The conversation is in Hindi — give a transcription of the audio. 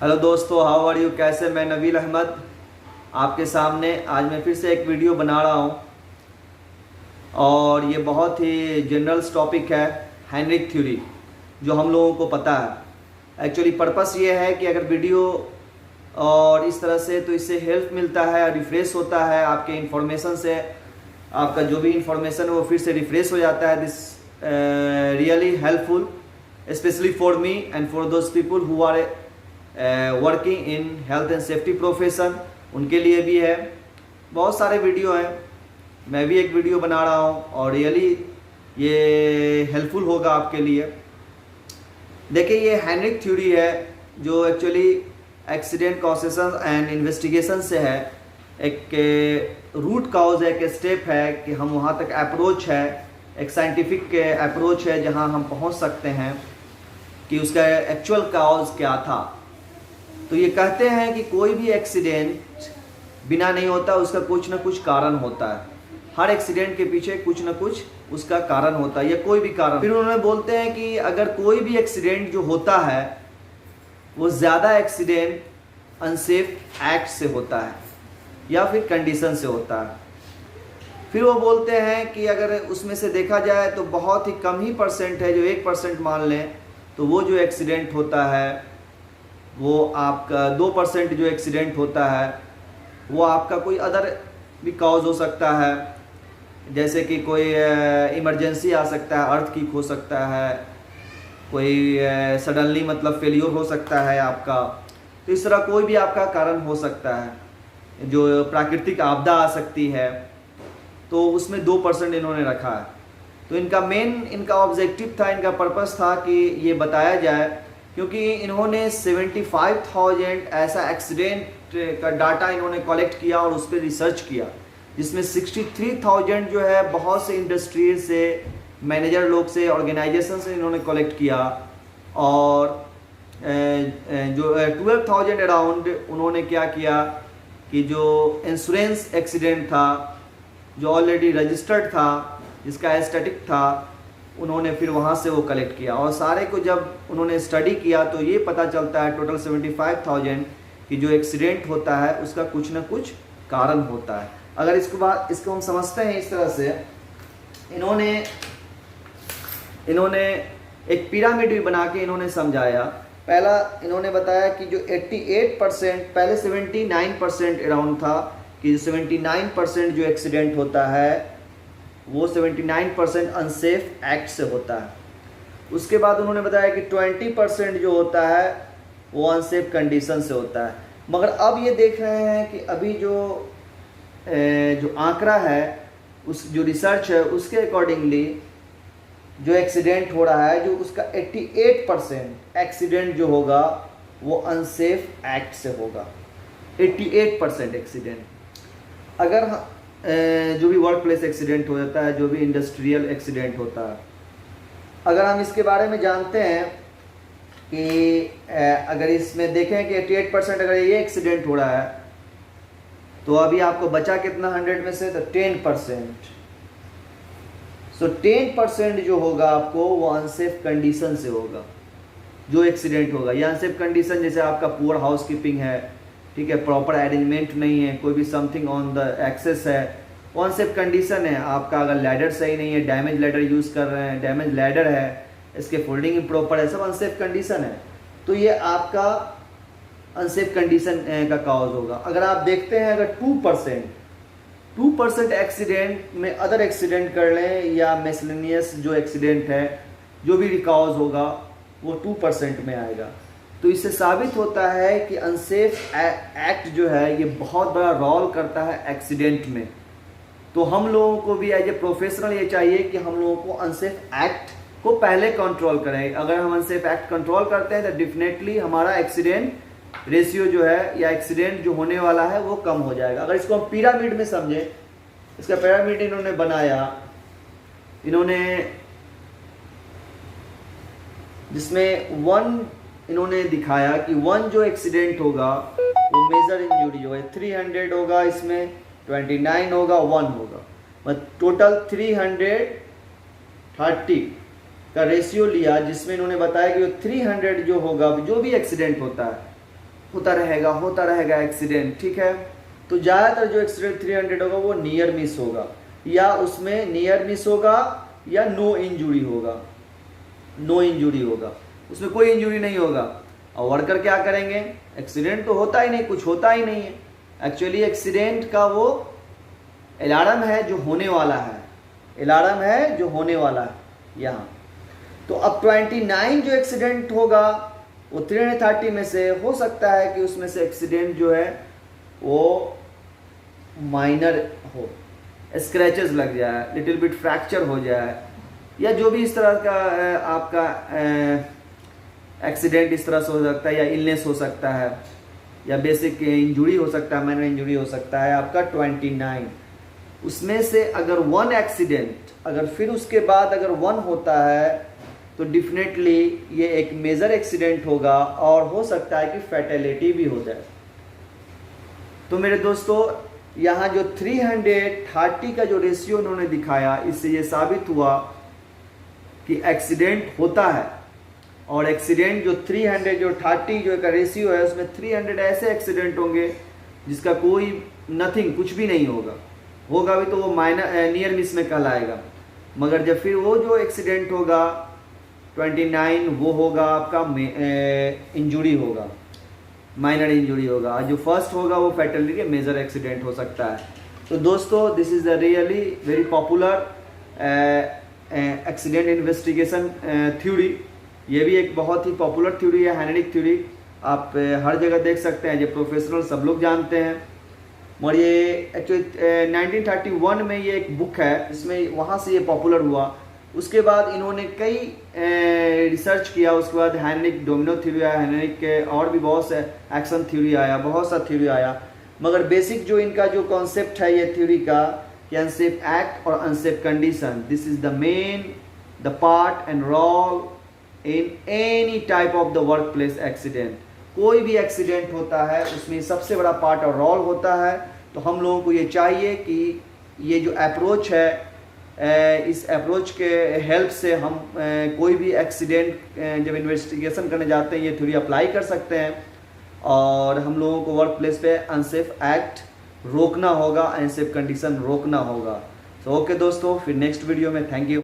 हेलो दोस्तों, हाउ आर यू। कैसे? मैं नवील अहमद आपके सामने आज मैं फिर से एक वीडियो बना रहा हूँ और ये बहुत ही जनरल टॉपिक है, हेनरिक थ्योरी, जो हम लोगों को पता है। एक्चुअली पर्पस ये है कि अगर वीडियो और इस तरह से तो इससे हेल्प मिलता है, रिफ्रेश होता है आपके इंफॉर्मेशन से। आपका जो भी इंफॉर्मेशन है वो फिर से रिफ्रेश हो जाता है। This really helpful specially for me and for those people who are working in health and safety profession, उनके लिए भी है। बहुत सारे वीडियो हैं, मैं भी एक वीडियो बना रहा हूँ और रियली ये हेल्पफुल होगा आपके लिए। देखिए, ये हेनरिक थ्योरी है जो actually accident causation and investigation से है। एक रूट कॉज है, एक स्टेप है कि हम वहाँ तक अप्रोच है, एक साइंटिफिक अप्रोच है जहाँ हम पहुँच सकते हैं कि उसका एक्चुअल कॉज क्या था। तो ये कहते हैं कि कोई भी एक्सीडेंट बिना नहीं होता, उसका कुछ ना कुछ कारण होता है। हर एक्सीडेंट के पीछे कुछ ना कुछ उसका कारण होता है, या कोई भी कारण। फिर उन्होंने बोलते हैं कि अगर कोई भी एक्सीडेंट जो होता है वो ज़्यादा एक्सीडेंट अनसेफ एक्ट से होता है या फिर कंडीशन से होता है। फिर वो बोलते हैं कि अगर उसमें से देखा जाए तो बहुत ही कम ही परसेंट है, जो 1% मान लें तो वो जो एक्सीडेंट होता है वो आपका 2% जो एक्सीडेंट होता है वो आपका कोई अदर भी कॉज हो सकता है, जैसे कि कोई इमरजेंसी आ सकता है, अर्थक्वेक हो सकता है, कोई सडनली मतलब फेलियर हो सकता है आपका। तो इस तरह कोई भी आपका कारण हो सकता है, जो प्राकृतिक आपदा आ सकती है, तो उसमें 2% इन्होंने रखा है। तो इनका ऑब्जेक्टिव था, इनका पर्पस था कि ये बताया जाए, क्योंकि इन्होंने 75,000 ऐसा एक्सीडेंट का डाटा इन्होंने कलेक्ट किया और उस पर रिसर्च किया, जिसमें 63,000 जो है बहुत से इंडस्ट्री से, मैनेजर लोग से, ऑर्गेनाइजेशन से इन्होंने कलेक्ट किया, और जो 12,000 अराउंड उन्होंने क्या किया कि जो इंश्योरेंस एक्सीडेंट था, जो ऑलरेडी रजिस्टर्ड था, जिसका एस्थेटिक था, उन्होंने फिर वहाँ से वो कलेक्ट किया। और सारे को जब उन्होंने स्टडी किया तो ये पता चलता है टोटल 75,000 कि जो एक्सीडेंट होता है उसका कुछ ना कुछ कारण होता है। अगर इसको हम समझते हैं इस तरह से, इन्होंने एक पिरामिड भी बना के इन्होंने समझाया। पहला इन्होंने बताया कि जो 88%, पहले 79% अराउंड था कि 79% जो एक्सीडेंट होता है वो 79% अनसेफ एक्ट से होता है। उसके बाद उन्होंने बताया कि 20% जो होता है वो अनसेफ कंडीशन से होता है। मगर अब ये देख रहे हैं कि अभी जो आंकड़ा है, उस जो रिसर्च है उसके अकॉर्डिंगली जो एक्सीडेंट हो रहा है, जो उसका 88% एक्सीडेंट जो होगा वो अनसेफ एक्ट से होगा। 88% एक्सीडेंट। अगर जो भी वर्क प्लेस एक्सीडेंट हो जाता है, जो भी इंडस्ट्रियल एक्सीडेंट होता है, अगर हम इसके बारे में जानते हैं कि अगर इसमें देखें कि 88% अगर ये एक्सीडेंट हो रहा है तो अभी आपको बचा कितना 100 में से, तो 10%। सो 10% जो होगा आपको वो अनसेफ कंडीशन से होगा, जो एक्सीडेंट होगा। ये अनसेफ कंडीशन जैसे आपका पुअर हाउस कीपिंग है, ठीक है, प्रॉपर अरेंजमेंट नहीं है, कोई भी समथिंग ऑन द एक्सेस है, वो अनसेफ कंडीशन है। आपका अगर लैडर सही नहीं है, डैमेज लैडर यूज़ कर रहे हैं, डैमेज लैडर है, इसके फोल्डिंग इम्प्रॉपर है, सब अनसेफ कंडीशन है। तो ये आपका अनसेफ कंडीशन का कॉज होगा। अगर आप देखते हैं अगर 2% एक्सीडेंट में अदर एक्सीडेंट कर लें या मिसलेनियस जो एक्सीडेंट है, जो भी कॉज होगा वो 2% में आएगा। तो इससे साबित होता है कि अनसेफ एक्ट जो है ये बहुत बड़ा रोल करता है एक्सीडेंट में। तो हम लोगों को भी एज ए प्रोफेशनल ये चाहिए कि हम लोगों को अनसेफ एक्ट को पहले कंट्रोल करें। अगर हम अनसेफ एक्ट कंट्रोल करते हैं तो डेफिनेटली हमारा एक्सीडेंट रेशियो जो है या एक्सीडेंट जो होने वाला है वो कम हो जाएगा। अगर इसको हम पिरामिड में समझें, इसका पिरामिड इन्होंने बनाया, जिसमें 1 इन्होंने दिखाया कि 1 जो एक्सीडेंट होगा वो मेजर इंजरी होगा, 300 होगा, इसमें 29 होगा, 1 होगा, मतलब टोटल 330 का रेशियो लिया, जिसमें इन्होंने बताया कि 300 जो होगा, जो भी एक्सीडेंट होता है होता रहेगा एक्सीडेंट, ठीक है। तो ज़्यादातर जो एक्सीडेंट 300 होगा वो नियर मिस होगा, या उसमें नियर मिस होगा या नो इंजुरी होगा, उसमें कोई इंजुरी नहीं होगा। और वर्कर क्या करेंगे, एक्सीडेंट तो होता ही नहीं, कुछ होता ही नहीं है। एक्चुअली एक्सीडेंट का वो अलार्म है जो होने वाला है, यहाँ। तो अब 29 जो एक्सीडेंट होगा वो 330 में से हो सकता है कि उसमें से एक्सीडेंट जो है वो माइनर हो, स्क्रैचेस लग जाए, लिटिल बिट फ्रैक्चर हो जाए, या जो भी इस तरह का आपका एक्सीडेंट इस तरह से हो सकता है, या इलनेस हो सकता है, या बेसिक इंजुरी हो सकता है, माइनर इंजुरी हो सकता है आपका 29। उसमें से अगर 1 एक्सीडेंट, अगर फिर उसके बाद अगर 1 होता है तो डेफिनेटली ये एक मेजर एक्सीडेंट होगा और हो सकता है कि फैटेलिटी भी हो जाए। तो मेरे दोस्तों, यहाँ जो 330 का जो रेशियो उन्होंने दिखाया, इससे ये साबित हुआ कि एक्सीडेंट होता है। और एक्सीडेंट जो 330 जो का रेशियो है, उसमें 300 ऐसे एक्सीडेंट होंगे जिसका कोई नथिंग, कुछ भी नहीं होगा भी तो वो माइनर नियर मिस में कहलाएगा। मगर जब फिर वो जो एक्सीडेंट होगा 29, वो होगा आपका इंजुरी होगा, माइनर इंजुरी होगा। जो फर्स्ट होगा वो फैटेलिटी, मेजर एक्सीडेंट हो सकता है। तो दोस्तों, this is the really very popular accident investigation theory. ये भी एक बहुत ही पॉपुलर थ्योरी है, हेनरिक थ्योरी। आप हर जगह देख सकते हैं, जो प्रोफेशनल सब लोग जानते हैं। और ये एक्चुअली 1931 में ये एक बुक है, इसमें वहाँ से ये पॉपुलर हुआ। उसके बाद इन्होंने कई रिसर्च किया, उसके बाद हेनरिक डोमिनो थ्योरी आया, हेनरिक के और भी बहुत से एक्शन थ्योरी आया, बहुत सा थ्योरी आया। मगर बेसिक जो इनका जो कॉन्सेप्ट है ये थ्योरी का, कि अनसेफ एक्ट और unsafe condition, this is the main the part and role in any type of the work place accident. कोई भी एक्सीडेंट होता है उसमें सबसे बड़ा पार्ट और रोल होता है। तो हम लोगों को ये चाहिए कि ये जो अप्रोच है, इस अप्रोच के हेल्प से हम कोई भी एक्सीडेंट जब इन्वेस्टिगेशन करने जाते हैं ये थ्योरी अप्लाई कर सकते हैं। और हम लोगों को वर्क प्लेस पे अनसेफ एक्ट रोकना होगा, अनसेफ कंडीशन रोकना होगा। तो ओके दोस्तों, फिर नेक्स्ट वीडियो में, थैंक यू।